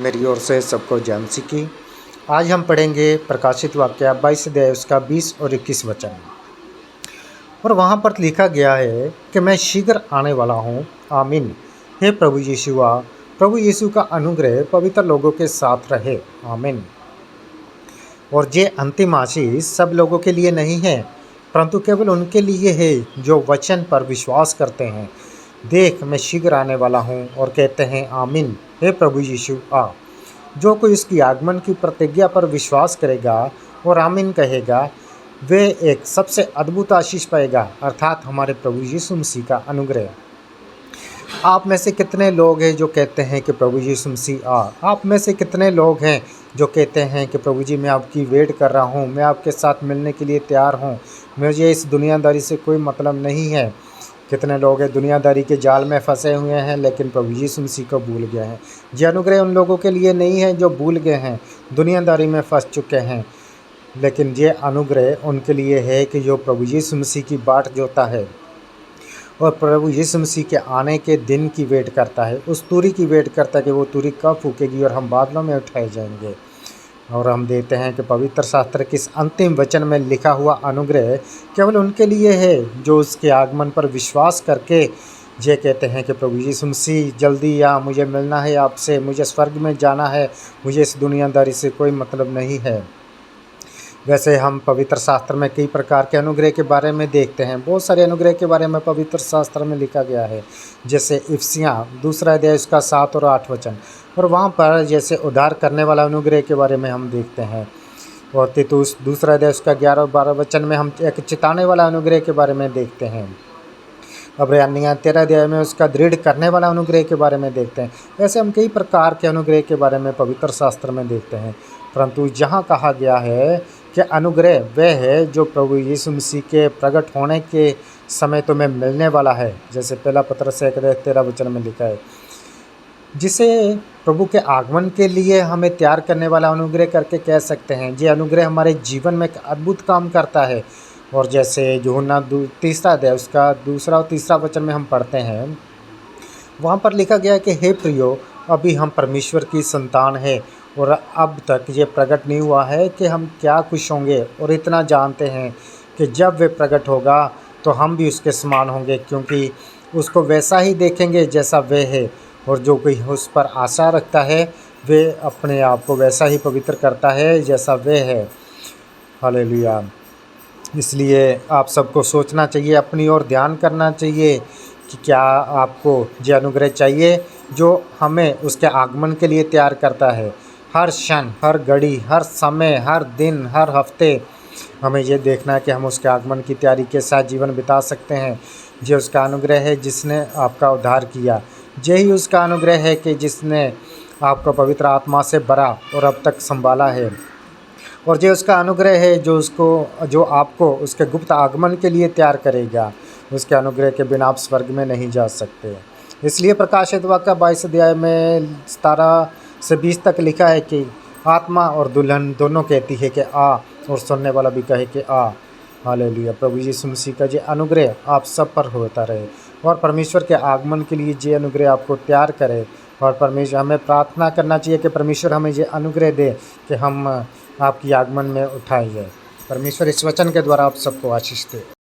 मेरी ओर से सबको जय मसीह की। आज हम पढ़ेंगे प्रकाशित वाक्य 22 अध्याय उसका 20 और 21 वचन। और वहाँ पर लिखा गया है कि मैं शीघ्र आने वाला हूँ। आमीन। हे प्रभु यीशु प्रभु यीशु का अनुग्रह पवित्र लोगों के साथ रहे। आमीन। और ये अंतिम आशीष सब लोगों के लिए नहीं है, परंतु केवल उनके लिए है जो वचन पर विश्वास करते हैं। देख, मैं शीघ्र आने वाला हूँ। और कहते हैं आमीन। हे प्रभु यीशु जो कोई उसकी आगमन की प्रतिज्ञा पर विश्वास करेगा और आमीन कहेगा, वे एक सबसे अद्भुत आशीष पाएगा, अर्थात हमारे प्रभु यीशु मसीह का अनुग्रह। आप में से कितने लोग हैं जो कहते हैं कि प्रभु यीशु मसीह आप में से कितने लोग हैं जो कहते हैं कि प्रभु जी, मैं आपकी वेट कर रहा हूँ, मैं आपके साथ मिलने के लिए तैयार हूँ, मुझे इस दुनियादारी से कोई मतलब नहीं है। कितने लोग हैं दुनियादारी के जाल में फंसे हुए हैं, लेकिन प्रभु यीशु मसीह को भूल गए हैं। ये अनुग्रह उन लोगों के लिए नहीं है जो भूल गए हैं, दुनियादारी में फंस चुके हैं, लेकिन ये अनुग्रह उनके लिए है कि जो प्रभु यीशु मसीह की बाट जोता है और प्रभु यीशु मसीह के आने के दिन की वेट करता है, उस तुरी की वेट करता है कि वो तुरी कब फूकेगी और हम बादलों में उठाए जाएंगे। और हम देखते हैं कि पवित्र शास्त्र के इस अंतिम वचन में लिखा हुआ अनुग्रह केवल उनके लिए है जो उसके आगमन पर विश्वास करके ये कहते हैं कि प्रभु यीशु मसीह जल्दी आ, मुझे मिलना है आपसे, मुझे स्वर्ग में जाना है, मुझे इस दुनियादारी से कोई मतलब नहीं है। वैसे हम पवित्र शास्त्र में कई प्रकार के अनुग्रह के बारे में देखते हैं। बहुत सारे अनुग्रह के बारे में पवित्र शास्त्र में लिखा गया है, जैसे इफिसियाँ 2 अध्याय उसका 7 और 8 वचन। और वहाँ पर जैसे उद्धार करने वाला अनुग्रह के बारे में हम देखते हैं। और तीतुस 2 अध्याय उसका 11 और 12 वचन में हम एक चिताने वाला अनुग्रह के बारे में देखते हैं। इब्रानियों 13 अध्याय में उसका दृढ़ करने वाला अनुग्रह के बारे में देखते हैं। ऐसे हम कई प्रकार के अनुग्रह के बारे में पवित्र शास्त्र में देखते हैं, परंतु जहाँ कहा गया है कि अनुग्रह वह है जो प्रभु यीशु मसीह के प्रकट होने के समय तुम्हें मिलने वाला है, जैसे पहला पत्रस 1:13 वचन में लिखा है, जिसे प्रभु के आगमन के लिए हमें तैयार करने वाला अनुग्रह करके कह सकते हैं। ये अनुग्रह हमारे जीवन में एक अद्भुत काम करता है। और जैसे यूहन्ना 3 अध्याय उसका 2 और 3 वचन में हम पढ़ते हैं, वहाँ पर लिखा गया है कि हे प्रियो, अभी हम परमेश्वर की संतान है और अब तक ये प्रकट नहीं हुआ है कि हम क्या खुश होंगे, और इतना जानते हैं कि जब वे प्रकट होगा तो हम भी उसके समान होंगे, क्योंकि उसको वैसा ही देखेंगे जैसा वे है। और जो कोई उस पर आशा रखता है वे अपने आप को वैसा ही पवित्र करता है जैसा वे है। हालेलुया। इसलिए आप सबको सोचना चाहिए, अपनी ओर ध्यान करना चाहिए कि क्या आपको ये अनुग्रह चाहिए जो हमें उसके आगमन के लिए तैयार करता है। हर क्षण, हर घड़ी, हर समय, हर दिन, हर हफ्ते हमें ये देखना है कि हम उसके आगमन की तैयारी के साथ जीवन बिता सकते हैं। ये उसका अनुग्रह है जिसने आपका उद्धार किया। यही उसका अनुग्रह है कि जिसने आपको पवित्र आत्मा से भरा और अब तक संभाला है। और ये उसका अनुग्रह है जो आपको उसके गुप्त आगमन के लिए तैयार करेगा। उसके अनुग्रह के बिना आप स्वर्ग में नहीं जा सकते। इसलिए प्रकाशित वाक्य 22 अध्याय में 17 से 20 तक लिखा है कि आत्मा और दुल्हन दोनों कहती है कि आ, और सुनने वाला भी कहे कि आ। हालेलुया। प्रभु यीशु मसीह का ये अनुग्रह आप सब पर होता रहे और परमेश्वर के आगमन के लिए ये अनुग्रह आपको तैयार करे। और परमेश्वर, हमें प्रार्थना करना चाहिए कि परमेश्वर हमें ये अनुग्रह दे कि हम आपकी आगमन में उठाए जाए। परमेश्वर इस वचन के द्वारा आप सबको आशीष दे।